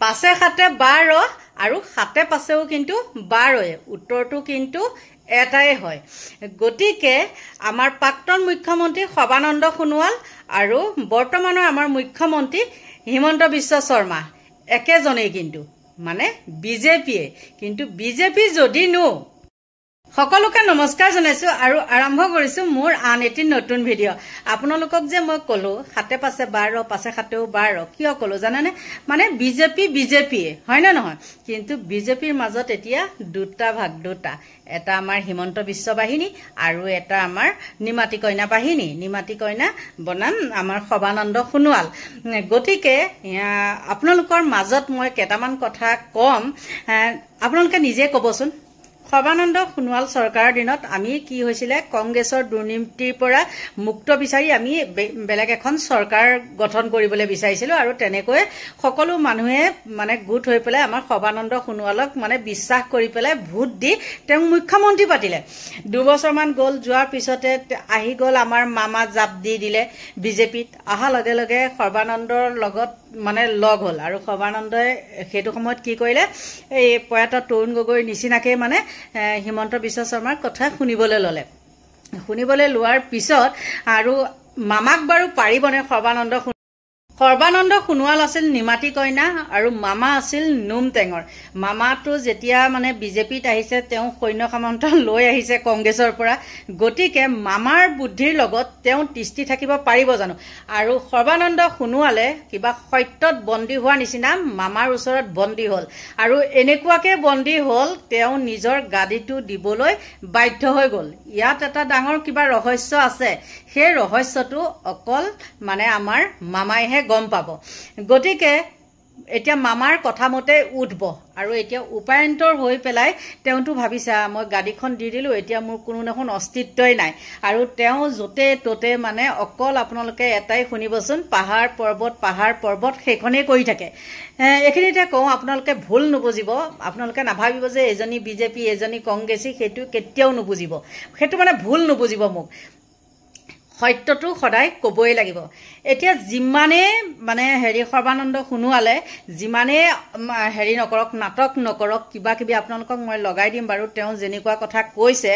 পাছে খাতে 12 আৰু খাতে পাছেও কিন্তু 12 উত্তৰটো কিন্তু এটাই হয় গতিকে আমাৰ প্ৰাক্তন মুখ্যমন্ত্ৰী সৰ্বানন্দ সোণোৱাল আৰু বৰ্তমানৰ আমাৰ মুখ্যমন্ত্ৰী হিমন্ত বিশ্ব শৰ্মা একেজনেই কিন্তু মানে বিজেপিয়ে কিন্তু বিজেপি যদি নো সকলোকে নমস্কাৰ জনাইছো আৰু আৰম্ভ কৰিছো মোৰ আন এটি নতুন ভিডিঅ আপোনালোকক যে মই কলো খাতে পাছে 12 পাছে খাতেও 12 কিয় কলো জানানে মানে বিজেপি হয় না নহয় কিন্তু বিজেপিৰ মাজত এতিয়া দুটা ভাগ দুটা এটা আমাৰ হিমন্ত বিশ্ব বাহিনী আৰু এটা আমাৰ নিমাতী কইনা বাহিনী নিমাতী কইনা বনাম আমাৰ সৰ্বানন্দ সোণোৱাল গতিকে আপোনালোকৰ মাজত মই কেটামান কথা কম আপোনালোকে নিজে কবচোন সৰ্বানন্দ সোণোৱাল চৰকাৰৰ দিনত আমি কি হৈছিলে কংগ্ৰেছৰ দুৰ্নীতিৰ পৰা মুক্ত বিচাৰি আমি বেলেগ এখন চৰকাৰ গঠন কৰিবলৈ বিচাৰিছিলো আৰু তেনেকৈ সকলো মানুহে মানে গোট হৈ পেলাই আমাৰ সৰ্বানন্দ সোণোৱালক মানে বিশ্বাস কৰি পেলাই ভোট দি তেওঁ মুখ্যমন্ত্ৰী পাতিলে 2 বছৰমান গ'ল যোৱাৰ পিছতে আহি গ'ল আমাৰ মামা জাপ দি দিলে বিজেপিত আহা লগে লগে সৰ্বানন্দৰ লগত মানে লগ হল আৰু সৰ্বানন্দই হেতু সময়ত কি কৰিলে এই পয়াত তৰুণ গগৈৰ নিচিনাকে মানে হিমন্ত বিশ্ব শৰ্মাৰ কথা শুনিবলৈ ললে শুনিবলৈ লোৱাৰ পিছত আৰু মামাক বাৰু পাৰিবনে সৰ্বানন্দ সোণোৱাল আছিল নিমাতী কইনা আৰু মামা আছিল নুম টেঙৰ মামাটো যেতিয়া মানে বিজেপিত আহিছে তেওঁ সৈন্য সামন্ত লৈ আহিছে কংগ্ৰেছৰ পৰা গতিকে মামাৰ বুদ্ধিৰ লগত তেওঁ তিষ্টি থাকিব পাৰিব জানো আৰু সৰ্বানন্দ সোণোৱালে কিবা সত্যত বন্দী হোৱাৰ নিচিনা মামাৰ ওচৰত বন্দী হল আৰু এনেকুৱাকে বন্দী হল তেওঁ নিজৰ গাদীটো দিবলৈ বাধ্য হৈ গল ইয়াত এটা ডাঙৰ কিবা ৰহস্য আছে সেই ৰহস্যটো অকল মানে আমাৰ মামাইহে গম পাব গতিকে এতিয়া মামাৰ কথা মতে উঠব আৰু এতিয়া উপায়ন্তৰ হৈ পেলাই তেওঁটো ভাবিছা মই গাড়ীখন দি দিলো এতিয়া মোৰ কোনো এখন অস্তিত্বই নাই আৰু তেওঁ জতে ততে মানে অকল আপোনালোকে এটাই শুনিবচোন পাহাৰ পৰ্বত সেইখনেই কৰি থাকে এখিনিতে কওঁ আপোনালোকে ভুল নুবুজিব আপোনালোকে নাভাবিব যে এজনী বিজেপি এজনী কংগ্ৰেছী সেইটো কেতিয়াও নুবুজিব সেইটো মানে ভুল নুবুজিব মোক সত্যটো সদায় কবই লাগিব এতিয়া যিমানে মানে সৰ্বানন্দ সোণোৱালে যিমানে নকৰক নাটক নকৰক কিবা কিবি আপোনালোকক মই লগাই দিম বাৰু তেওঁ যেনেকুৱা কথা কৈছে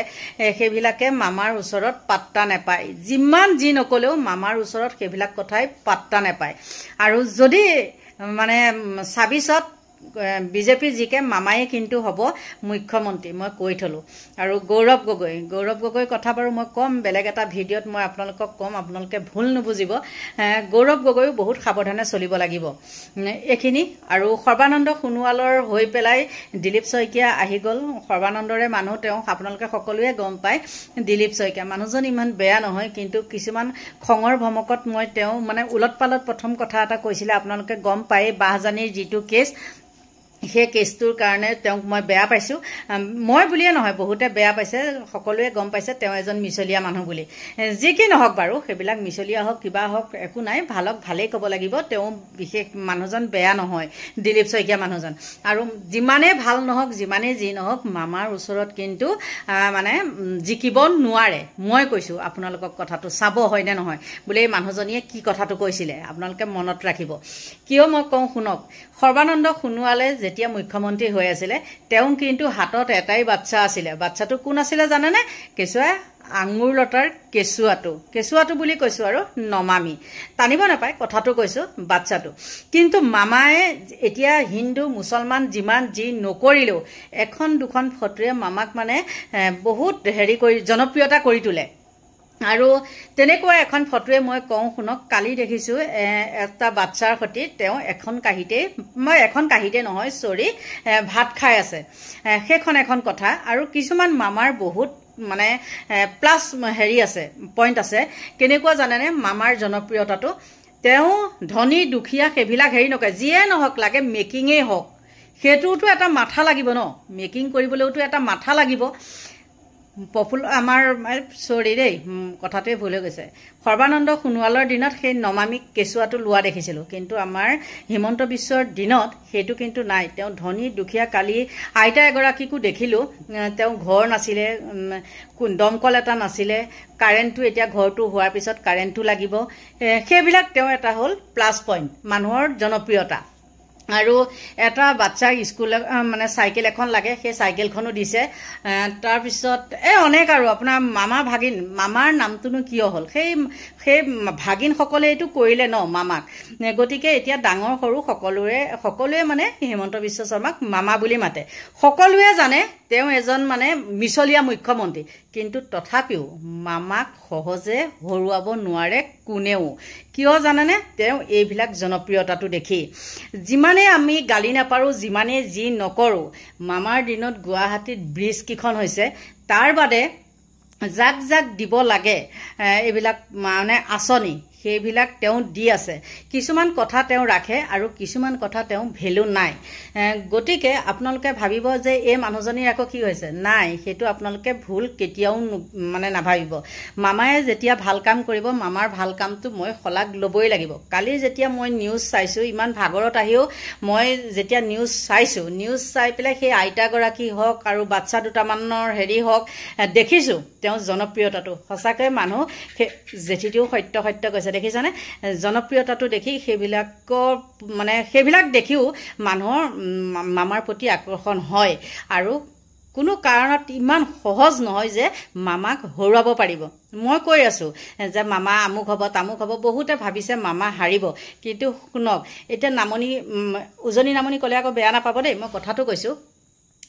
সেইবিলাকে মামাৰ ওচৰত পাত্তা নাপায় যিমান যি নকলেও মামাৰ ওচৰত সেইবিলাক কথাই পাত্তা নাপায় আৰু যদি মানে 26ত বিজেপি জিকে মামায়ে কিন্তু হ'ব মুখ্যমন্ত্ৰী মই কৈ থলো আৰু গৌৰৱ গগৈ কথা বাৰু মই কম বেলেগ এটা ভিডিঅত মই আপোনালোকক কম আপোনালোকে ভুল নুবুজিব গৌৰৱ গগৈ বহুত সাৱধানে চলিব লাগিব এখিনি আৰু সৰ্বানন্দ সোণোৱালৰ হৈ পেলাই দিলীপ শইকীয়া আহি গ'ল সৰ্বানন্দৰে মানুহ তেওঁ আপোনালোকে সকলোৱে গম পায় দিলীপ শইকীয়া মানুহজন ইমান বেয়া নহয় কিন্তু কিছুমান খঙৰ ভমকত মই তেওঁ মানে উলটপালত প্ৰথম কথা এটা কৈছিলে আপোনালোকে গম পায় বাহজানীৰ যিটো কেছ সেই কেছটোৰ কাৰণে তেওঁক মই বেয়া পাইছো মই বুলিয়ে নহয় বহুতে বেয়া পাইছে সকলোৱে গম পাইছে তেওঁ এজন মিছলীয়া মানুহ বুলি যি কি নহওক বাৰু সেইবিলাক মিছলীয়া হওক কিবা হওক একো নাই ভালক ভালেই ক'ব লাগিব তেওঁ বিশেষ মানুহজন বেয়া নহয় দিলীপ শইকীয়া মানুহজন আৰু যিমানে ভাল নহওক যিমানে যি নহওক মামাৰ ওচৰত কিন্তু মানে জিকিব নোৱাৰে মই কৈছো আপোনালোকক কথাটো চাব হয় নে নহয় বোলে মানুহজনীয়ে কি কথাটো কৈছিলে আপোনালোকে মনত ৰাখিব কিয় মই কওঁ শুনক সৰ্বানন্দ সোণোৱালে যেতিয়া মুখ্যমন্ত্ৰী হৈ আছিল তেওঁ কিন্তু হাতত এটাই বাচ্চা আছিল বাচ্চাটো কোন আছিল জানেনে কেঁচুৱা আঙুৰ লতাৰ কেঁচুৱাটো বুলি কৈছো আৰু নমামি টানিব নাপায় কথাটো কৈছো বাচ্চাটো কিন্তু মামায়ে এতিয়া হিন্দু মুছলমান যিমান যি নকৰিলেও এখন দুখন ফটোৱে মামাক মানে বহুত কৰি জনপ্ৰিয়তা কৰি তোলে আৰু তেনেকুৱা এখন ফটোৱে মই কওঁ শুনক কালি দেখিছো এটা বাচ্চাৰ সৈতে তেওঁ এখন কাহিতে নহয় সৰি ভাত খাই আছে সেইখন এখন কথা আৰু কিছুমান মামাৰ বহুত মানে প্লাস আছে পইণ্ট আছে কেনেকুৱা জানেনে মামাৰ জনপ্ৰিয়তাটো তেওঁ ধনী দুখীয়া সেইবিলাক নকয় যিয়ে নহওক লাগে মেকিঙে হওক সেইটোতো এটা মাথা লাগিব ন মেকিং কৰিবলৈতো এটা মাথা লাগিব আমাৰ সৰি দেই কথাটোৱে ভুল হৈ গৈছে সৰ্বানন্দ সোণোৱালৰ দিনত সেই নমামিক কেঁচুৱাটো লোৱা দেখিছিলো কিন্তু আমাৰ হিমন্ত বিশ্বৰ দিনত সেইটো কিন্তু নাই তেওঁ ধনী দুখীয়া কালি আইতা এগৰাকীকো দেখিলো তেওঁ ঘৰ নাছিলে দমকল এটা নাছিলে কাৰেণ্টটো এতিয়া ঘৰটো হোৱাৰ পিছত কাৰেণ্টটো লাগিব সেইবিলাক তেওঁ এটা হ'ল প্লাস পইণ্ট মানুহৰ জনপ্ৰিয়তা আৰু এটা বাচ্চাক স্কুল মানে চাইকেল এখন লাগে, সেই চাইকেলখনো দিছে। তাৰপিছত অনেক আৰু আপোনাৰ মামা ভাগিন, মামাৰ নামটোনো কিয় হ'ল, সেই ভাগিনসকলে এইটো কৰিলে ন মামাক। গতিকে এতিয়া ডাঙৰ সৰু সকলোৱে মানে হিমন্ত বিশ্ব শৰ্মাক মামা বুলি মাতে। সকলোৱে জানে তেওঁ এজন মানে মিছলীয়া মুখ্যমন্ত্ৰী, কিন্তু তথাপিও মামাক সহজে হৰুৱাব নোৱাৰে কোনেও। কিয় জানেনে? তেওঁ এইবিলাক জনপ্ৰিয়তাটো দেখি। যিমানে আমি গালি নাপাৰোঁ, যিমানে যি নকৰোঁ, মামাৰ দিনত গুৱাহাটীত ব্ৰিজ কেইখন হৈছে, তাৰ বাদে যাক যাক দিব লাগে এইবিলাক মানে আঁচনি, সেইবিলাক তেওঁ দি আছে। কিছুমান কথা তেওঁ ৰাখে আৰু কিছুমান কথা তেওঁ ভেলু নাই। গতিকে আপোনালোকে ভাবিব যে এই মানুহজনীৰ আকৌ কি হৈছে, নাই, সেইটো আপোনালোকে ভুল কেতিয়াও মানে নাভাবিব। মামায়ে যেতিয়া ভাল কাম কৰিব, মামাৰ ভাল কামটো মই শলাগ ল'বই লাগিব। কালি যেতিয়া মই নিউজ চাইছোঁ, ইমান ভাগৰত আহিও মই যেতিয়া নিউজ চাই পেলাই সেই আইতাগৰাকী হওক আৰু বাচ্চা দুটামানৰ হওক, দেখিছোঁ তেওঁৰ জনপ্ৰিয়তাটো। সঁচাকৈ মানুহ জেঠিটিও সত্য কৈছে, দেখিছানে? জনপ্ৰিয়তাটো দেখি সেইবিলাক দেখিও মানুহৰ মামাৰ প্ৰতি আকৰ্ষণ হয়। আৰু কোনো কাৰণত ইমান সহজ নহয় যে মামাক হৰুৱাব পাৰিব। মই কৈ আছোঁ যে মামা আমুক হ'ব তামুক হ'ব, বহুতে ভাবিছে মামা হাৰিব। কিন্তু শুনক, এতিয়া উজনি নামনি ক'লে আকৌ বেয়া নাপাব দেই, মই কথাটো কৈছোঁ।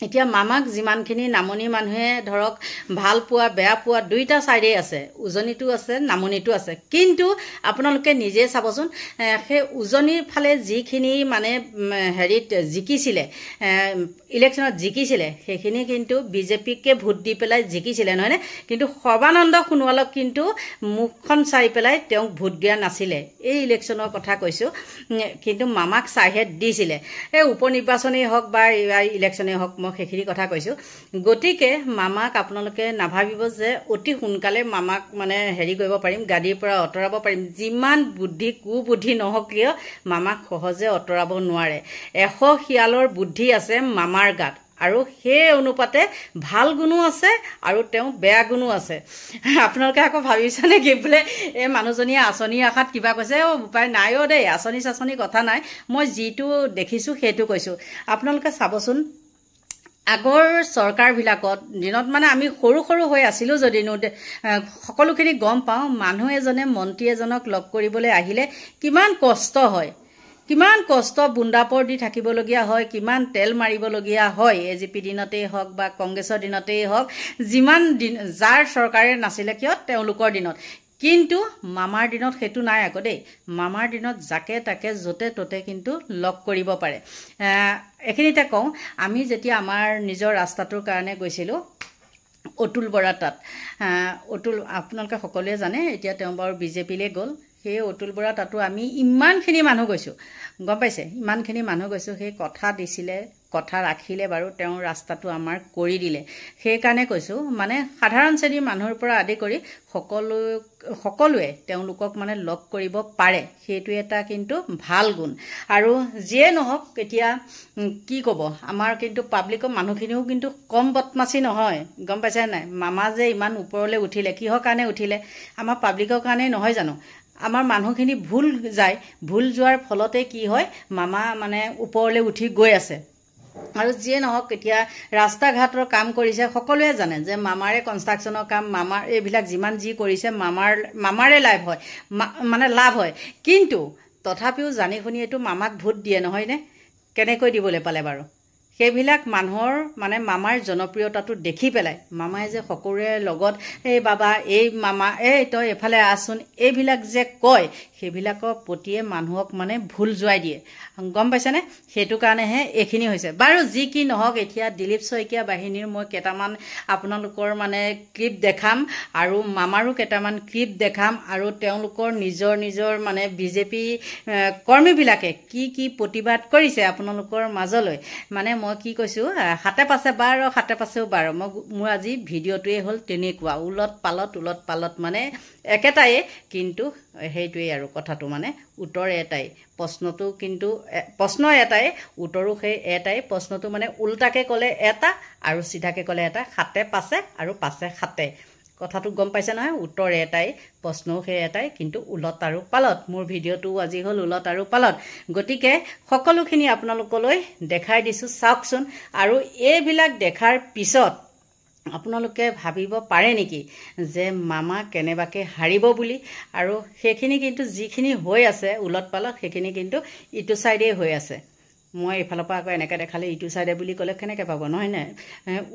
এতিয়া মামাক যিমানখিনি নামনি মানুহে ধৰক ভাল পোৱা বেয়া পোৱা দুইটা ছাইডেই আছে, উজনিটো আছে নামনিটো আছে। কিন্তু আপোনালোকে নিজে চাবচোন, সেই উজনিৰ ফালে যিখিনি মানে জিকিছিলে, ইলেকশ্যনত জিকিছিলে, সেইখিনি কিন্তু বিজেপিকে ভোট দি পেলাই জিকিছিলে, নহয়নে? কিন্তু সৰ্বানন্দ সোণোৱালক কিন্তু মুখখন চাই পেলাই তেওঁক ভোট দিয়া নাছিলে। এই ইলেকশ্যনৰ কথা কৈছোঁ, কিন্তু মামাক চাইহে দিছিলে। এই উপ নিৰ্বাচনেই হওক বা ইলেকশ্যনেই হওক, মই সেইখিনি কথা কৈছোঁ। গতিকে মামাক আপোনালোকে নাভাবিব যে অতি সোনকালে মামাক মানে কৰিব পাৰিম, গাদীৰ পৰা আঁতৰাব পাৰিম। যিমান কুবুদ্ধি নহওক কিয়, মামাক সহজে আঁতৰাব নোৱাৰে। 100 শিয়ালৰ বুদ্ধি আছে মামাৰ গাত, আৰু সেই অনুপাতে ভাল গুণো আছে আৰু তেওঁ বেয়া গুণো আছে। আপোনালোকে আকৌ ভাবিছে নেকি বোলে এই মানুহজনীয়ে আঁচনিৰ আশাত কিবা কৈছে? উপায় নাই দেই, আঁচনি কথা নাই। মই যিটো দেখিছোঁ সেইটো কৈছোঁ। আপোনালোকে চাবচোন, আগৰ চৰকাৰবিলাকত দিনত মানে আমি সৰু হৈ আছিলোঁ যদিনো সকলোখিনি গম পাওঁ, মানুহ এজনে মন্ত্ৰী এজনক লগ কৰিবলৈ আহিলে কিমান কষ্ট হয়, কিমান কষ্ট বুন্দাপৰ দি থাকিবলগীয়া হয়, কিমান তেল মাৰিবলগীয়া হয়। AGP দিনতেই হওক বা কংগ্ৰেছৰ দিনতেই হওক, যিমান দিন যাৰ চৰকাৰে নাছিলে কিয় তেওঁলোকৰ দিনত। কিন্তু মামাৰ দিনত সেইটো নাই আকৌ দেই। মামাৰ দিনত যাকে তাকে য'তে ত'তে কিন্তু লগ কৰিব পাৰে। এইখিনিতে কওঁ, আমি যেতিয়া আমাৰ নিজৰ ৰাস্তাটোৰ কাৰণে গৈছিলোঁ অতুল বৰা তাত, অতুল আপোনালোকে সকলোৱে জানে, এতিয়া তেওঁ বাৰু বিজেপিলৈ গ'ল। সেই অতুল বৰা তাতো আমি ইমানখিনি মানুহ গৈছোঁ, গম পাইছে? ইমানখিনি মানুহ গৈছোঁ। সেই কথা দিছিলে, কথা ৰাখিলে বাৰু, তেওঁৰ ৰাস্তাটো আমাৰ কৰি দিলে। সেইকাৰণে কৈছোঁ, মানে সাধাৰণ শ্ৰেণীৰ মানুহৰ পৰা আদি কৰি সকলোৱে তেওঁলোকক মানে লগ কৰিব পাৰে। সেইটো এটা কিন্তু ভাল গুণ। আৰু যিয়ে নহওক, এতিয়া কি ক'ব, আমাৰ কিন্তু পাব্লিকৰ মানুহখিনিও কিন্তু কম বদমাচি নহয়, গম পাইছে নাই? মামা যে ইমান ওপৰলৈ উঠিলে, কিহৰ কাৰণে উঠিলে? আমাৰ পাব্লিকৰ কাৰণেই নহয় জানো? আমাৰ মানুহখিনি ভুল যায়, ভুল যোৱাৰ ফলতে কি হয়, মামা মানে ওপৰলৈ উঠি গৈ আছে। আৰু যিয়ে নহওক, এতিয়া ৰাস্তা ঘাটৰ কাম কৰিছে, সকলোৱে জানে যে মামাৰে কনষ্ট্ৰাকশ্যনৰ কাম, মামাৰ এইবিলাক যিমান যি কৰিছে মামাৰে লাভ হয়। কিন্তু তথাপিও জানি শুনি এইটো মামাক ভোট দিয়ে, নহয়নে? কেনেকৈ দিবলৈ পালে বাৰু? সেইবিলাক মানুহৰ মানে মামাৰ জনপ্ৰিয়তাটো দেখি পেলাই মামাই যে সকলোৰে লগত এই বাবা, এই মামা, তই এফালে আহচোন, এইবিলাক যে কয়, সেইবিলাকৰ প্ৰতিয়ে মানুহক মানে ভুল যোৱাই দিয়ে, গম পাইছেনে? সেইটো কাৰণেহে এইখিনি হৈছে। বাৰু যি কি নহওক, এতিয়া দিলীপ শইকীয়া বাহিনীৰ মই কেইটামান আপোনালোকৰ মানে ক্লিপ দেখাম, আৰু মামাৰো কেইটামান ক্লিপ দেখাম, আৰু তেওঁলোকৰ নিজৰ মানে বিজেপি কৰ্মীবিলাকে কি প্ৰতিবাদ কৰিছে আপোনালোকৰ মাজলৈ। মানে মই কি কৈছোঁ, হাতে পাছে বাৰ, হাতে পাছেও বাৰ। মোৰ আজি ভিডিঅ'টোৱে হ'ল তেনেকুৱা, উলট পালট মানে একেটাই, কিন্তু সেইটোৱেই আৰু কথাটো, মানে উত্তৰ এটাই, প্ৰশ্নটো কিন্তু প্ৰশ্ন এটাই, উত্তৰো সেই এটাই। প্ৰশ্নটো মানে উল্টাকৈ ক'লে এটা আৰু চিধাকৈ ক'লে এটা, হাতে পাছে আৰু পাছে হাতে। কথাটো গম পাইছে নহয় উত্তৰ এটাই প্ৰশ্নও সেই এটাই কিন্তু উলত আৰু পালত মোৰ ভিডিঅ'টো আজি হ'ল উলত আৰু পালত গতিকে সকলোখিনি আপোনালোকলৈ দেখাই দিছোঁ চাওকচোন আৰু এইবিলাক দেখাৰ পিছত আপোনালোকে ভাবিব পাৰে নেকি যে মামা কেনেবাকে হাৰিব বুলি আৰু সেইখিনি কিন্তু যিখিনি হৈ আছে উলত পালত সেইখিনি কিন্তু ইটো সাইডে হৈ আছে মই এফালৰ পৰা আকৌ এনেকৈ দেখালে ইটো সাইডে বুলি ক'লে কেনেকৈ পাব নহয় নে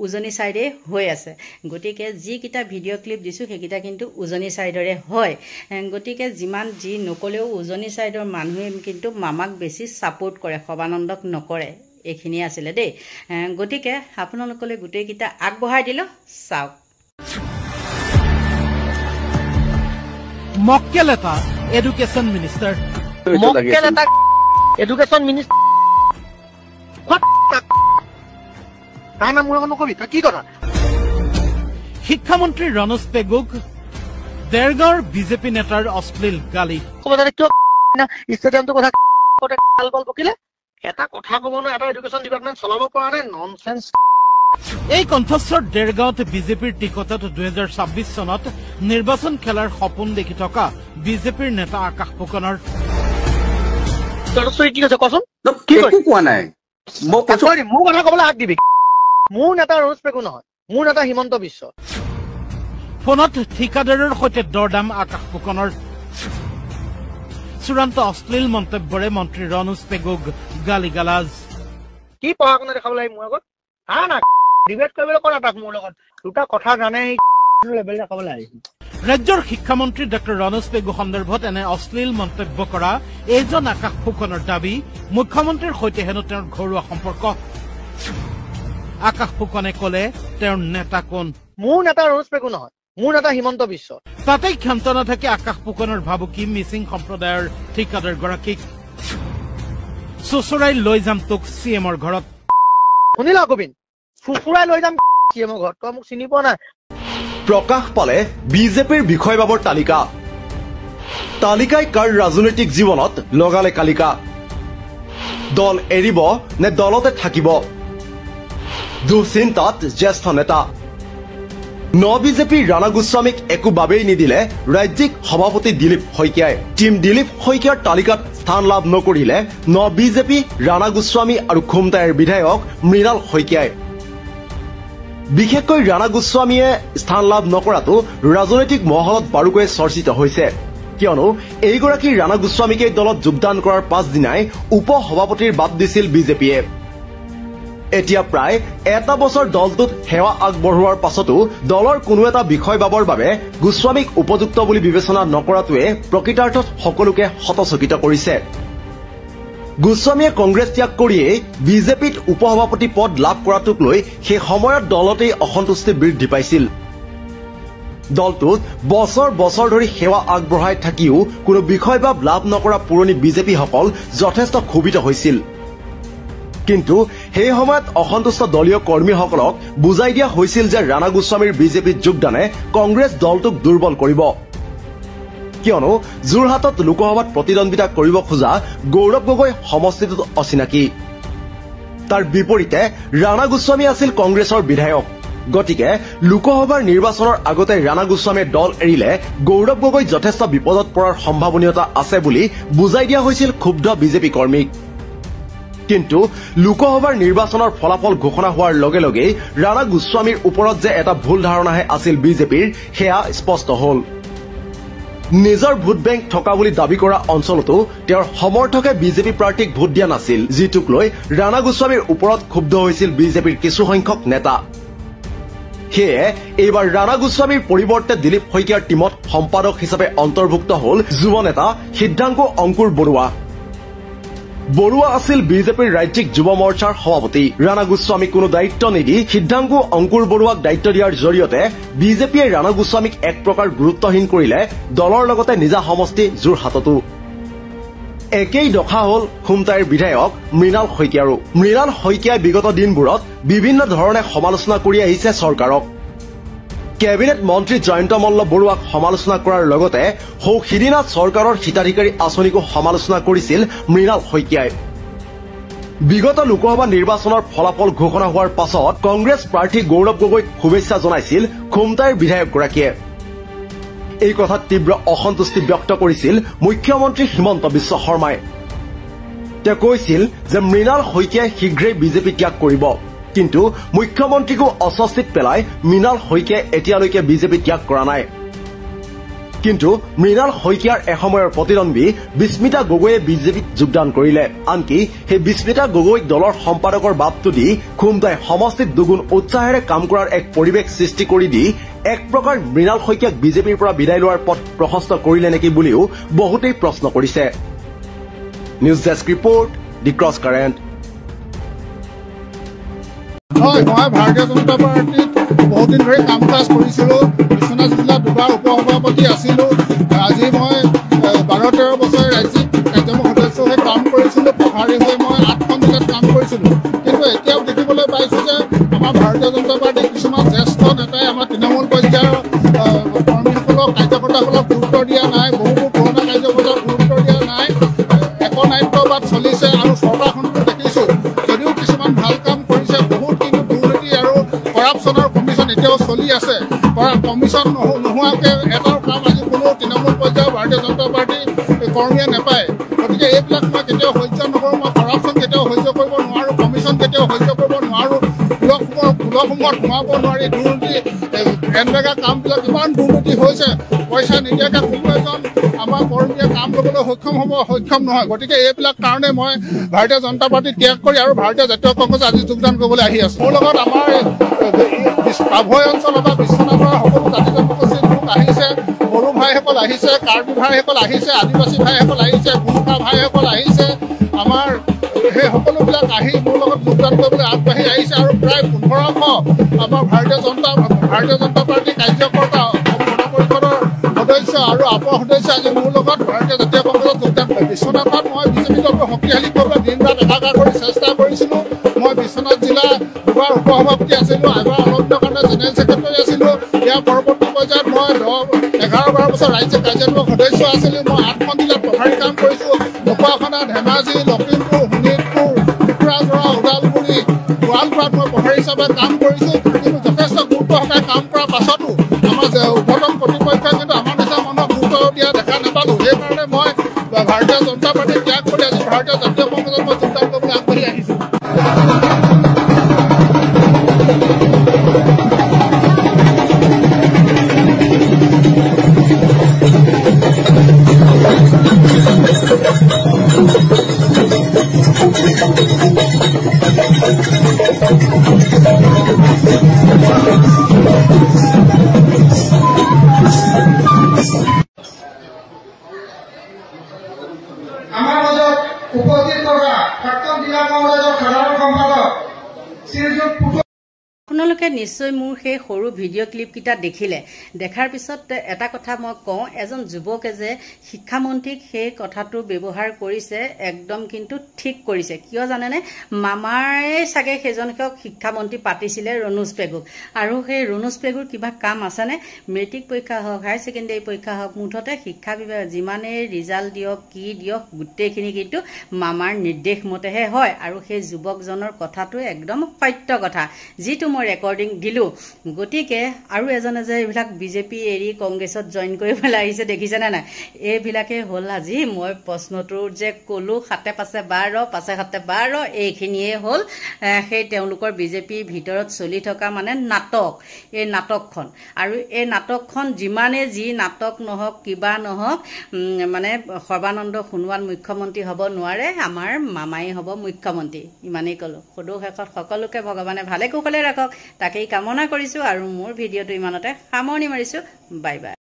উজনি সাইডে হৈ আছে গতিকে যিকেইটা ভিডিঅ' ক্লিপ দিছোঁ সেইকেইটা কিন্তু উজনি সাইডৰে হয় গতিকে যিমান যি নকলেও উজনি সাইডৰ মানুহে কিন্তু মামাক বেছি ছাপোৰ্ট কৰে সবানন্দক নকৰে এইখিনি আছিলে দেই গতিকে আপোনালোকলৈ গোটেইকেইটা আগবঢ়াই দিলোঁ চাওক মক্কেলতা এডুকেশ্যন মিনিষ্টাৰ মক্কেলতা এডুকেশ্যন মিনিষ্টাৰ তাই নাম মোৰ নকবি তই কি কথা শিক্ষামন্ত্ৰী ৰণোজ পেগুক দেৰগাঁৱৰ বিজেপি নেতাৰ অশ্লীল গালি ষ্টেডিয়ামটো কথা বকিলে এটা কথা ক'ব নোৱাৰে এটা এডুকেশ্যন ডিপাৰ্টমেণ্ট চলাব পৰা নাই ননচেন্স এই কণ্ঠস্বৰ দেৰগাঁৱত বিজেপিৰ টিকটত 2026 চনত নিৰ্বাচন খেলাৰ সপোন দেখি থকা বিজেপিৰ নেতা আকাশ ফুকনৰ কি কৈছে কচোন কোৱা নাই মোৰ কথা ক'বলৈ হাক দিবি মোৰ নেতা ৰণোজ পেগু নহয় মোৰ নেতা হিমন্ত বিশ্ব ফোনত ঠিকাদাৰৰ সৈতে দৰদাম আকাশ ফুকনৰ চূড়ান্ত অশ্লীল মন্তব্যৰে মন্ত্ৰী ৰণোজ পেগুক গালিগালাজ কি পঢ়া শুনা দেখাবলৈ মোৰ আগত হা না ডিবেট কৰিবলৈ কৰা তাক মোৰ লগত দুটা কথা জানে লেভেল দেখাবলৈ আহিছে ৰাজ্যৰ শিক্ষামন্ত্ৰী ডক্টৰ ৰণোজ পেগু সন্দৰ্ভত এনে অশ্লীল মন্তব্য কৰা এইজন আকাশ ফুকনৰ দাবী মুখ্যমন্ত্ৰীৰ সৈতে হেনো তেওঁৰ ঘৰুৱা সম্পৰ্ক আকাশ ফুকনে ক'লে তেওঁৰ নেতা কোন মোৰ নেতা ৰণোজ পেগু নহয় মোৰ নেতা হিমন্ত বিশ্ব তাতেই ক্ষান্ত নাথাকে আকাশ ফুকনৰ ভাবুকি মিচিং সম্প্ৰদায়ৰ ঠিকাদাৰ গৰাকীক চুচুৰাই লৈ যাম তোক চিএমৰ ঘৰত শুনিলা গোবিন্দ চুচুৰাই লৈ যাম চিএমৰ ঘৰত তই মোক চিনি পোৱা নাই প্ৰকাশ পালে বিজেপিৰ বিষয়বাবৰ তালিকাই কাৰ ৰাজনৈতিক জীৱনত লগালে কালিকা দল এৰিব নে দলতে থাকিব দুচিন্তাত জ্যেষ্ঠ নেতা ন বিজেপিৰ ৰাণা গোস্বামীক একো বাবেই নিদিলে ৰাজ্যিক সভাপতি দিলীপ শইকীয়াই টিম দিলীপ শইকীয়াৰ তালিকাত স্থান লাভ নকৰিলে ন বিজেপি ৰাণা গোস্বামী আৰু খুমটাইৰ বিধায়ক মৃণাল শইকীয়াই বিশেষকৈ ৰাণা গোস্বামীয়ে স্থান লাভ নকৰাটো ৰাজনৈতিক মহলত বাৰুকৈ চৰ্চিত হৈছে কিয়নো এইগৰাকী ৰাণা গোস্বামীকে দলত যোগদান কৰাৰ পাছদিনাই উপ সভাপতিৰ বাদ দিছিল বিজেপিয়ে এতিয়া প্ৰায় এটা বছৰ দলটোত সেৱা আগবঢ়োৱাৰ পাছতো দলৰ কোনো এটা বিষয়বাবৰ বাবে গোস্বামীক উপযুক্ত বুলি বিবেচনা নকৰাটোৱে প্ৰকৃতাৰ্থত সকলোকে হতচকিত কৰিছে গোস্বামীয়ে কংগ্ৰেছ ত্যাগ কৰিয়েই বিজেপিত উপসভাপতি পদ লাভ কৰাটোক লৈ সেই সময়ত দলতেই অসন্তুষ্টি বৃদ্ধি পাইছিল দলটোত বছৰ বছৰ ধৰি সেৱা আগবঢ়াই থাকিও কোনো বিষয়বাব লাভ নকৰা পুৰণি বিজেপিসকল যথেষ্ট ক্ষোভিত হৈছিল কিন্তু সেই সময়ত অসন্তুষ্ট দলীয় কৰ্মীসকলক বুজাই দিয়া হৈছিল যে ৰাণা গোস্বামীৰ বিজেপিত যোগদানে কংগ্ৰেছ দলটোক দুৰ্বল কৰিব কিয়নো যোৰহাটত লোকসভাত প্ৰতিদ্বন্দ্বিতা কৰিব খোজা গৌৰৱ গগৈ সমষ্টিটোত অচিনাকি তাৰ বিপৰীতে ৰাণা গোস্বামী আছিল কংগ্ৰেছৰ বিধায়ক গতিকে লোকসভাৰ নিৰ্বাচনৰ আগতে ৰাণা গোস্বামীয়ে দল এৰিলে গৌৰৱ গগৈ যথেষ্ট বিপদত পৰাৰ সম্ভাৱনীয়তা আছে বুলি বুজাই দিয়া হৈছিল ক্ষুব্ধ বিজেপি কৰ্মীক কিন্তু লোকসভাৰ নিৰ্বাচনৰ ফলাফল ঘোষণা হোৱাৰ লগে লগেই ৰাণা গোস্বামীৰ ওপৰত যে এটা ভুল ধাৰণাহে আছিল বিজেপিৰ সেয়া স্পষ্ট হ'ল নিজৰ ভোট বেংক থকা বুলি দাবী কৰা অঞ্চলতো তেওঁৰ সমৰ্থকে বিজেপি প্ৰাৰ্থীক ভোট দিয়া নাছিল যিটোক লৈ ৰাণা গোস্বামীৰ ওপৰত ক্ষুব্ধ হৈছিল বিজেপিৰ কিছুসংখ্যক নেতা সেয়ে এইবাৰ ৰাণা গোস্বামীৰ পৰিৱৰ্তে দিলীপ শইকীয়াৰ টীমত সম্পাদক হিচাপে অন্তৰ্ভুক্ত হ'ল যুৱ নেতা সিদ্ধাংকু অংকুৰ বৰুৱা আছিল বিজেপিৰ ৰাজ্যিক যুৱ মৰ্চাৰ সভাপতি ৰাণা গোস্বামীক কোনো দায়িত্ব নিদি সিদ্ধাংকু অংকুৰ বৰুৱাক দায়িত্ব দিয়াৰ জৰিয়তে বিজেপিয়ে ৰাণা গোস্বামীক এক প্ৰকাৰ গুৰুত্বহীন কৰিলে দলৰ লগতে নিজা সমষ্টি যোৰহাটতো একেই দশা হ'ল খুমটাইৰ বিধায়ক মৃণাল শইকীয়াৰো মৃণাল শইকীয়াই বিগত দিনবোৰত বিভিন্ন ধৰণে সমালোচনা কৰি আহিছে চৰকাৰক কেবিনেট মন্ত্ৰী জয়ন্ত মল্ল বৰুৱাক সমালোচনা কৰাৰ লগতে সিদিনা চৰকাৰৰ হিতাধিকাৰী আঁচনিকো সমালোচনা কৰিছিল মৃণাল শইকীয়াই বিগত লোকসভা নিৰ্বাচনৰ ফলাফল ঘোষণা হোৱাৰ পাছত কংগ্ৰেছ প্ৰাৰ্থী গৌৰৱ গগৈক শুভেচ্ছা জনাইছিল খুমটাইৰ বিধায়কগৰাকীয়ে। এই কথাত তীব্ৰ অসন্তুষ্টি ব্যক্ত কৰিছিল মুখ্যমন্ত্ৰী হিমন্ত বিশ্ব শৰ্মাই। তেওঁ কৈছিল যে মৃণাল শইকীয়াই শীঘ্ৰেই বিজেপি ত্যাগ কৰিব, কিন্তু মুখ্যমন্ত্ৰীকো অস্বস্তিত পেলাই মৃণাল শইকীয়াই এতিয়ালৈকে বিজেপি ত্যাগ কৰা নাই। কিন্তু মৃণাল শইকীয়াৰ এসময়ৰ প্ৰতিদ্বন্দ্বী বিস্মিতা গগৈয়ে বিজেপিত যোগদান কৰিলে। আনকি সেই বিস্মিতা গগৈক দলৰ সম্পাদকৰ বাবটো দি খুমটাই সমষ্টিত দুগুণ উৎসাহেৰে কাম কৰাৰ এক পৰিৱেশ সৃষ্টি কৰি দি এক প্ৰকাৰ মৃণাল শইকীয়াক বিজেপিৰ পৰা বিদায় লোৱাৰ পথ প্ৰশস্ত কৰিলে নেকি বুলিও বহুতেই প্ৰশ্ন কৰিছে। নিউজ ডেস্ক ৰিপৰ্ট, দি ক্ৰছ কাৰেণ্ট। হয়, মই ভাৰতীয় জনতা পাৰ্টীত বহুদিন ধৰি কাম কাজ কৰিছিলোঁ। বিশ্বনাথ জিলাত দুবাৰ উপসভাপতি আছিলোঁ। আজি মই 12-13 বছৰ ৰাজ্যিক কাৰ্যবাহী সদস্য হৈ কাম কৰিছিলোঁ। প্ৰভাৰী হৈ মই 8খন জিলাত কাম কৰিছিলোঁ। কিন্তু এতিয়াও দেখিবলৈ পাইছোঁ যে আমাৰ ভাৰতীয় জনতা পাৰ্টীৰ কিছুমান জ্যেষ্ঠ নেতাই আমাৰ তৃণমূল পৰ্যায়ৰ কৰ্মীসকলক, কাৰ্যকৰ্তাসকলক গুৰুত্ব দিয়া নাই। বহুবোৰ পুৰণা কাৰ্যকৰ্তাক গুৰুত্ব দিয়া নাই। একনায়কবাদ চলিছে আৰু চৰকাৰখনতো দেখিছোঁ যদিও কিছুমান ভাল কাম কৰিছে, বহুত কিন্তু দুৰ্নীতি আৰু কৰাপশ্যনৰ কমিশ্যন এতিয়াও চলি আছে। কমিশ্যন নোহোৱাকৈ এটাও কাম আজি কোনো তৃণমূল পৰ্যায়ৰ ভাৰতীয় জনতা পাৰ্টীৰ কৰ্মীয়ে নাপায়। গতিকে এইবিলাক মই কেতিয়াও সহ্য নকৰোঁ। মই কৰাপশ্যন কেতিয়াও সহ্য কৰিব নোৱাৰোঁ, কমিশ্যন কেতিয়াও সহ্য কৰিব নোৱাৰোঁ। ব্লকসমূহত সোমাব নোৱাৰি। দুৰ্নীতি, এনৰেগা কামবিলাক ইমান দুৰ্নীতি হৈছে, পইচা নিদিয়াকৈ কোনো এজন আমাৰ কৰ্মীয়ে কাম ল'বলৈ সক্ষম নহয়। গতিকে এইবিলাক কাৰণে মই ভাৰতীয় জনতা পাৰ্টি ত্যাগ কৰি আৰু ভাৰতীয় জাতীয় কংগ্ৰেছ আজি যোগদান কৰিবলৈ আহি আছোঁ। মোৰ লগত আমাৰ পাভৈ অঞ্চলৰ বা বিশ্বনাথৰ সকলো জাতি জনগোষ্ঠীৰ লোক আহিছে। বড়ো ভাইসকল আহিছে, কাৰ্বি ভাইসকল আহিছে, আদিবাসী ভাইসকল আহিছে, গোৰ্খা ভাইসকল আহিছে। আমাৰ সেই সকলোবিলাক আহি মোৰ লগত যোগদান কৰিবলৈ আগবাঢ়ি আহিছে আৰু প্ৰায় 1500 আমাৰ ভাৰতীয় জনতা পাৰ্টীৰ কাৰ্যকৰ্তা, পৰিষদৰ সদস্য আৰু আপৰ সদস্য আজি মোৰ লগত ভাৰতীয় জাতীয় কংগ্ৰেছত যোগদান কৰে। বিশ্বনাথত মই বিজেপি দলটো শক্তিশালী কৰিবলৈ দিন ৰাত একাকাৰ কৰি চেষ্টা কৰিছিলোঁ। মই বিশ্বনাথ জিলা দুবাৰ উপসভাপতি আছিলোঁ, এবাৰ অলপ দিনৰ কাৰণে জেনেৰেল ছেক্ৰেটাৰী আছিলোঁ। ইয়াৰ পৰৱৰ্তী পৰ্যায়ত মই 11-12 বছৰ ৰাজ্যিক কাৰ্যবাহী সদস্য আছিলোঁ। মই 8খন জিলাত প্ৰভাৰী কাম কৰিছোঁ। ঢকুৱাখানা, ধেমাজি, লখিমপুৰ, শোণিতপুৰ, কোকৰাঝাৰ, ওদালগুৰি, গোৱালপাৰাত মই প্ৰভাৰী হিচাপে কাম কৰিছোঁ। কিন্তু যথেষ্ট গুৰুত্ব সহকাৰে কাম কৰাৰ পাছতো আমাৰ উৰ্ধতন কৰ্তৃপক্ষই কিন্তু আমাৰ নিচিনা মানুহক গুৰুত্ব দিয়া দেখা নাপালোঁ। সেইকাৰণে মই ভাৰতীয় জনতা পাৰ্টী ত্যাগ কৰি আজি ভাৰতীয় জাতীয় কংগ্ৰেছত মই যোগদান কৰিবলৈ আগবাঢ়ি আহিছোঁ। আমাৰ মাজত উপস্থিত থকা প্ৰাক্তন জিলা কংগ্ৰেছৰ সাধাৰণ সম্পাদক শ্ৰীযুত আপোনালোকে নিশ্চয় মোৰ সেই সৰু ভিডিঅ' ক্লিপকেইটা দেখাৰ পিছত এটা কথা মই কওঁ, এজন যুৱকে যে শিক্ষামন্ত্ৰীক সেই কথাটো ব্যৱহাৰ কৰিছে, একদম কিন্তু ঠিক কৰিছে। কিয় জানেনে? মামাৰে চাগে সেইজনক শিক্ষামন্ত্ৰী পাতিছিলে ৰণোজ পেগুক, আৰু সেই ৰণোজ পেগুৰ কিবা কাম আছেনে? মেট্ৰিক পৰীক্ষা হওক, হায়াৰ ছেকেণ্ডেৰী পৰীক্ষা হওক, মুঠতে শিক্ষা বিভাগ যিমানেই ৰিজাল্ট দিয়ক, কি দিয়ক, গোটেইখিনি কিন্তু মামাৰ নিৰ্দেশ মতেহে হয়। আৰু সেই যুৱকজনৰ কথাটো একদম সত্য কথা, যিটো মই ৰেকৰ্ডিং দিলোঁ। গতিকে আৰু এজনে যে এইবিলাক বিজেপি এৰি কংগ্ৰেছত জইন কৰিবলৈ আহিছে, দেখিছেনে নাই? এইবিলাকে হ'ল আজি মই প্ৰশ্নটো যে ক'লোঁ 7 পাছে 12, 5 7 12, এইখিনিয়ে হ'ল সেই তেওঁলোকৰ বিজেপিৰ ভিতৰত চলি থকা মানে নাটক, এই নাটকখন। আৰু এই নাটকখন যিমানে যি নাটক নহওক, কিবা নহওক, মানে সৰ্বানন্দ সোণোৱাল মুখ্যমন্ত্ৰী হ'ব নোৱাৰে, আমাৰ মামাই হ'ব মুখ্যমন্ত্ৰী। ইমানেই ক'লোঁ। সদৌ শেষত সকলোকে ভগৱানে ভালে কুশলে ৰাখক, তাকেই কামনা কৰিছোঁ। আৰু মোৰ ভিডিঅ'টো ইমানতে সামৰণি মাৰিছোঁ। Bye bye.